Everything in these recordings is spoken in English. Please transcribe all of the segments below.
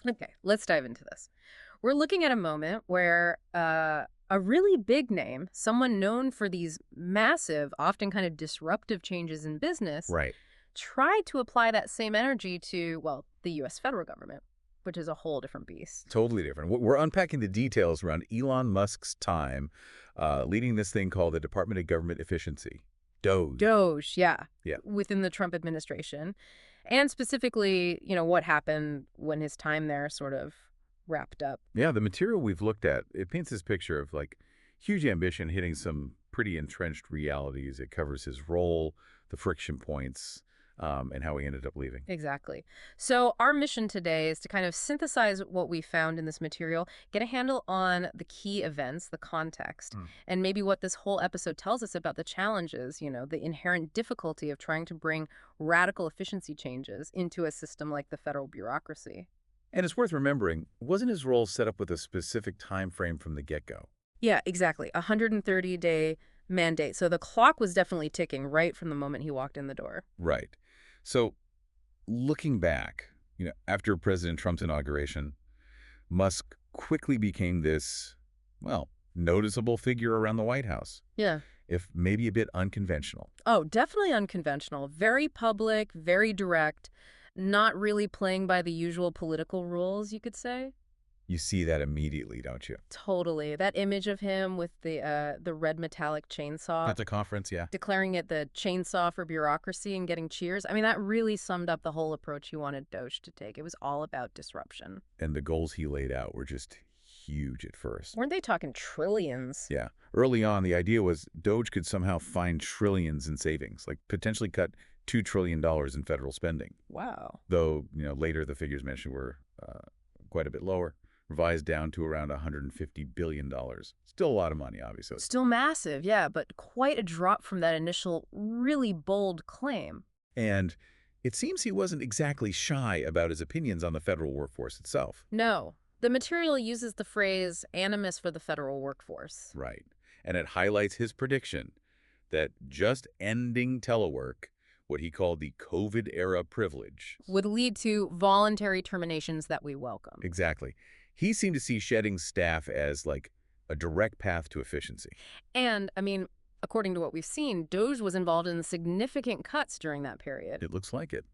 Okay, let's dive into this. We're looking at a moment where a really big name, someone known for these massive, often kind of disruptive changes in business, Right. tried to apply that same energy to, well, the U.S. federal government, which is a whole different beast. Totally different. We're unpacking the details around Elon Musk's time leading this thing called the Department of Government Efficiency, DOGE. DOGE, yeah. Yeah. Within the Trump administration. And specifically, what happened when his time there sort of wrapped up. Yeah, the material we've looked at, it paints this picture of like huge ambition hitting some pretty entrenched realities. It covers his role, the friction points, and how he ended up leaving. Exactly. So our mission today is to kind of synthesize what we found in this material, get a handle on the key events, the context, and maybe what this whole episode tells us about the challenges, the inherent difficulty of trying to bring radical efficiency changes into a system like the federal bureaucracy. And it's worth remembering, wasn't his role set up with a specific time frame from the get-go? Yeah, exactly. 130-day mandate. So the clock was definitely ticking right from the moment he walked in the door. Right. So looking back, after President Trump's inauguration, Musk quickly became this, well, noticeable figure around the White House. Yeah. If maybe a bit unconventional. Oh, definitely unconventional. Very public, very direct, not really playing by the usual political rules, you could say. You see that immediately, don't you? Totally. That image of him with the red metallic chainsaw. At the conference, yeah. Declaring it the chainsaw for bureaucracy and getting cheers. I mean, that really summed up the whole approach he wanted DOGE to take. It was all about disruption. And the goals he laid out were just huge at first. Weren't they talking trillions? Yeah. Early on, the idea was DOGE could somehow find trillions in savings, like potentially cut $2 trillion in federal spending. Wow. Though, later the figures mentioned were quite a bit lower, revised down to around $150 billion. Still a lot of money, obviously. Still massive, yeah, but quite a drop from that initial really bold claim. And it seems he wasn't exactly shy about his opinions on the federal workforce itself. No. The material uses the phrase animus for the federal workforce. Right. And it highlights his prediction that just ending telework, what he called the COVID-era privilege, would lead to voluntary terminations that we welcome. Exactly. He seemed to see shedding staff as like a direct path to efficiency. And, according to what we've seen, DOGE was involved in significant cuts during that period. It looks like it.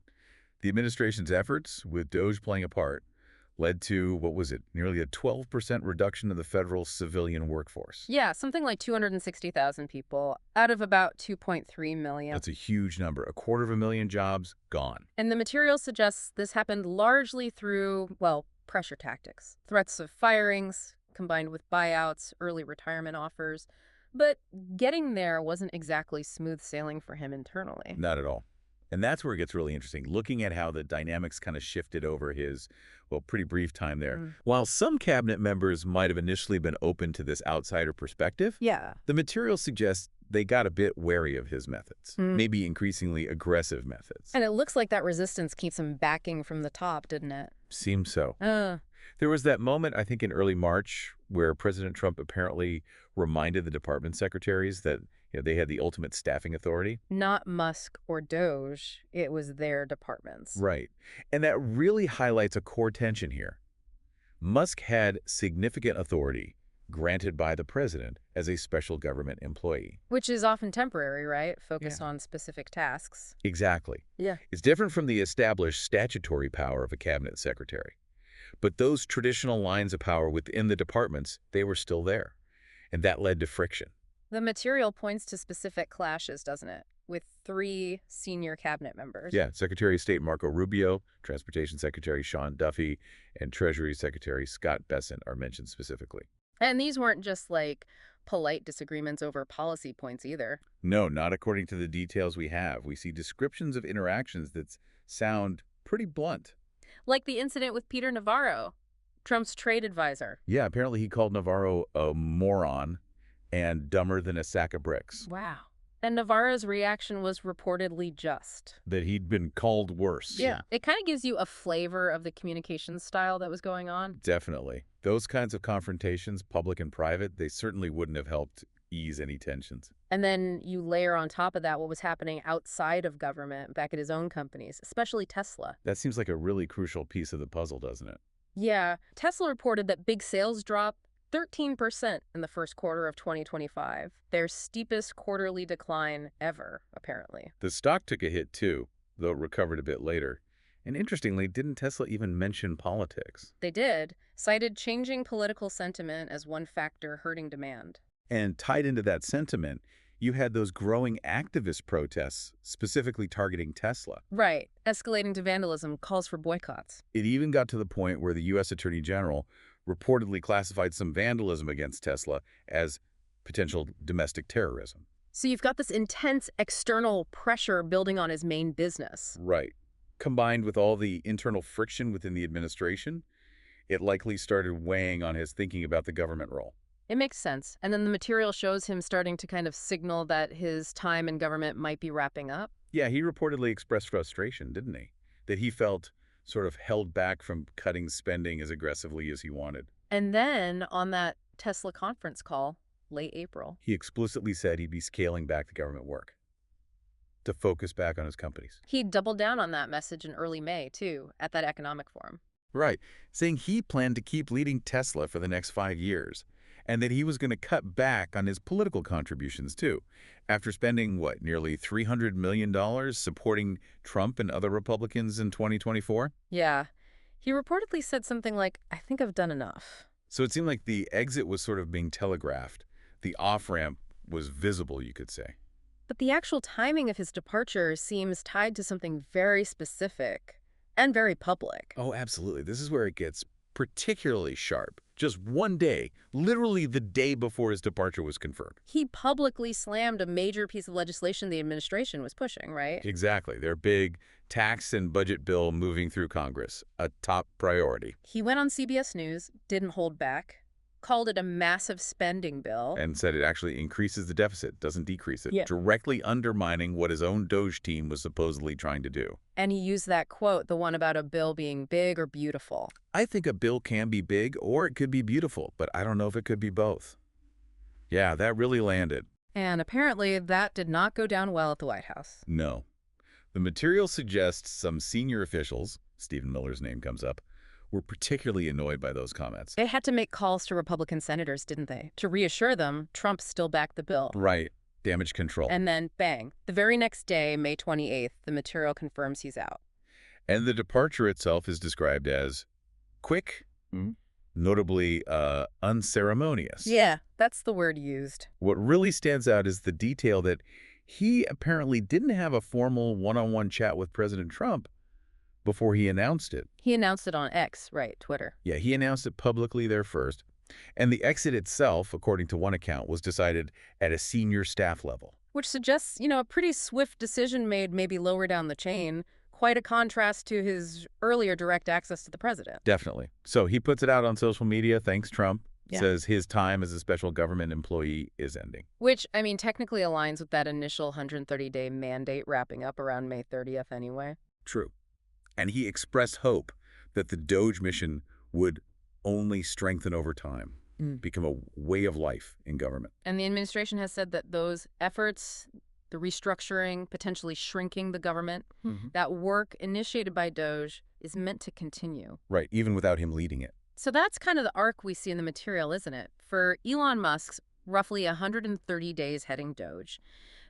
The administration's efforts, with DOGE playing a part, led to, nearly a 12% reduction in the federal civilian workforce. Yeah, something like 260,000 people out of about 2.3 million. That's a huge number. 250,000 jobs gone. And the material suggests this happened largely through, pressure tactics. Threats of firings, combined with buyouts, early retirement offers. But getting there wasn't exactly smooth sailing for him internally. Not at all. And that's where it gets really interesting, looking at how the dynamics kind of shifted over his, pretty brief time there. While some cabinet members might have initially been open to this outsider perspective, yeah, the material suggests they got a bit wary of his methods, maybe increasingly aggressive methods. And it looks like that resistance keeps him backing from the top, didn't it? Seems so. There was that moment, I think, in early March where President Trump apparently reminded the department secretaries that they had the ultimate staffing authority. Not Musk or DOGE. It was their departments. Right. And that really highlights a core tension here. Musk had significant authority granted by the president as a special government employee. Which is often temporary, right? Focused on specific tasks. Exactly. Yeah. It's different from the established statutory power of a cabinet secretary. But those traditional lines of power within the departments, they were still there. And that led to friction. The material points to specific clashes, doesn't it? With 3 senior cabinet members. Yeah, Secretary of State Marco Rubio, Transportation Secretary Sean Duffy, and Treasury Secretary Scott Bessent are mentioned specifically. And these weren't just polite disagreements over policy points either. No, not according to the details we have. We see descriptions of interactions that sound pretty blunt. Like the incident with Peter Navarro, Trump's trade advisor. Yeah, apparently he called Navarro a moron and dumber than a sack of bricks. Wow. And Navarro's reaction was reportedly just. That he'd been called worse. Yeah. It kind of gives you a flavor of the communication style that was going on. Definitely. Those kinds of confrontations, public and private, they certainly wouldn't have helped ease any tensions. And then you layer on top of that what was happening outside of government, back at his own companies, especially Tesla. That seems like a really crucial piece of the puzzle, doesn't it? Yeah, Tesla reported that big sales dropped 13% in the first quarter of 2025, their steepest quarterly decline ever, apparently. The stock took a hit too, though it recovered a bit later. And interestingly, didn't Tesla even mention politics? They did, cited changing political sentiment as one factor hurting demand. And tied into that sentiment, you had those growing activist protests, specifically targeting Tesla. Right, escalating to vandalism, calls for boycotts. It even got to the point where the U.S. Attorney General reportedly classified some vandalism against Tesla as potential domestic terrorism. So you've got this intense external pressure building on his main business. Right. Combined with all the internal friction within the administration, it likely started weighing on his thinking about the government role. It makes sense. And then the material shows him starting to kind of signal that his time in government might be wrapping up. Yeah, he reportedly expressed frustration, didn't he? That he felt sort of held back from cutting spending as aggressively as he wanted. And then on that Tesla conference call, late April, He explicitly said he'd be scaling back the government work to focus back on his companies. he doubled down on that message in early May, too, at that economic forum. Right, saying he planned to keep leading Tesla for the next 5 years, and that he was going to cut back on his political contributions, too, after spending, nearly $300 million supporting Trump and other Republicans in 2024? Yeah. He reportedly said something like, I think I've done enough. So it seemed like the exit was sort of being telegraphed. The off-ramp was visible, you could say. But the actual timing of his departure seems tied to something very specific and very public. Oh, absolutely. This is where it gets particularly sharp. Just one day, literally the day before his departure was confirmed. He publicly slammed a major piece of legislation the administration was pushing, right? Exactly. Their big tax and budget bill moving through Congress, a top priority. He went on CBS News, didn't hold back, called it a massive spending bill. And said it actually increases the deficit, doesn't decrease it, Yeah. directly undermining what his own Doge team was supposedly trying to do. And he used that quote, the one about a bill being big or beautiful. I think a bill can be big or it could be beautiful, but I don't know if it could be both. Yeah, that really landed. And apparently that did not go down well at the White House. No. The material suggests some senior officials, Stephen Miller's name comes up, were particularly annoyed by those comments. They had to make calls to Republican senators, didn't they? To reassure them, Trump still backed the bill. Right. Damage control. And then, bang, the very next day, May 28th, the material confirms he's out. And the departure itself is described as quick, notably unceremonious. Yeah, that's the word used. What really stands out is the detail that he apparently didn't have a formal one-on-one chat with President Trump before he announced it. He announced it on X, right, Twitter. Yeah, he announced it publicly there first. And the exit itself, according to one account, was decided at a senior staff level. Which suggests, a pretty swift decision made maybe lower down the chain. Quite a contrast to his earlier direct access to the president. Definitely. So he puts it out on social media, thanks Trump. Yeah. Says his time as a special government employee is ending. Which, technically aligns with that initial 130-day mandate wrapping up around May 30th anyway. True. And he expressed hope that the Doge mission would only strengthen over time, become a way of life in government. And the administration has said that those efforts, the restructuring, potentially shrinking the government, that work initiated by Doge is meant to continue. Right, even without him leading it. So that's kind of the arc we see in the material, isn't it? For Elon Musk's roughly 130 days heading Doge,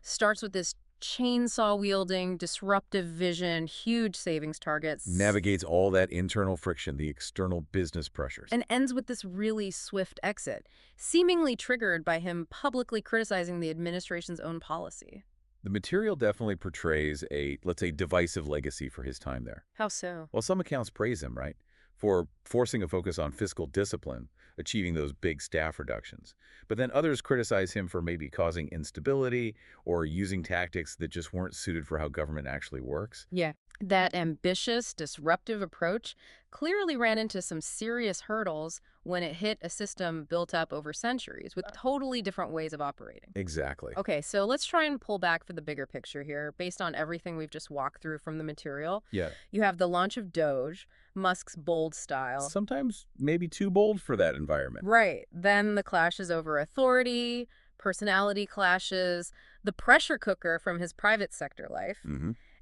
starts with this chainsaw-wielding, disruptive vision, huge savings targets. Navigates all that internal friction, the external business pressures. And ends with this really swift exit, seemingly triggered by him publicly criticizing the administration's own policy. The material definitely portrays a, let's say, divisive legacy for his time there. How so? Well, some accounts praise him, right, for forcing a focus on fiscal discipline, achieving those big staff reductions. But then others criticize him for maybe causing instability or using tactics that just weren't suited for how government actually works. Yeah. That ambitious, disruptive approach clearly ran into some serious hurdles when it hit a system built up over centuries with totally different ways of operating. Exactly. Okay, so let's try and pull back for the bigger picture here based on everything we've just walked through from the material. Yeah. You have the launch of Doge, Musk's bold style. Sometimes maybe too bold for that environment. Right. Then the clashes over authority, personality clashes, the pressure cooker from his private sector life.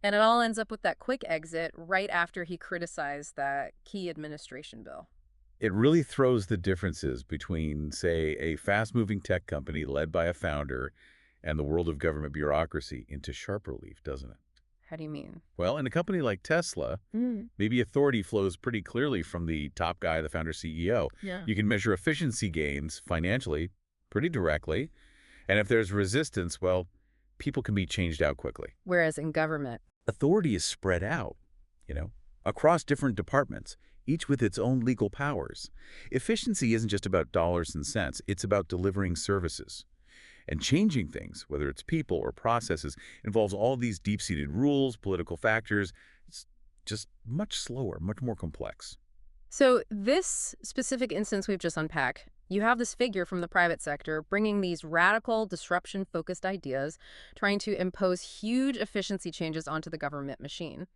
And it all ends up with that quick exit right after he criticized that key administration bill. It really throws the differences between, say, a fast-moving tech company led by a founder and the world of government bureaucracy into sharp relief, doesn't it? How do you mean? Well, in a company like Tesla, maybe authority flows pretty clearly from the top guy, the founder CEO. Yeah. You can measure efficiency gains financially pretty directly. And if there's resistance, well, people can be changed out quickly. Whereas in government, Authority is spread out, across different departments, each with its own legal powers. Efficiency isn't just about dollars and cents. It's about delivering services. And changing things, whether it's people or processes, involves all these deep-seated rules, political factors. It's just much slower, much more complex. So this specific instance we've just unpacked, you have this figure from the private sector bringing these radical, disruption-focused ideas, trying to impose huge efficiency changes onto the government machine.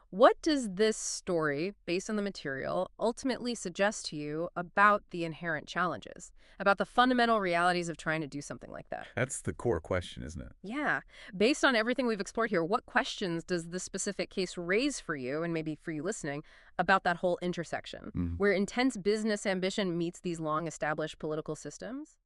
What does this story, based on the material, ultimately suggest to you about the inherent challenges, about the fundamental realities of trying to do something like that? That's the core question, isn't it? Yeah. Based on everything we've explored here, what questions does this specific case raise for you, and maybe for you listening, about that whole intersection, where intense business ambition meets these long-established political systems?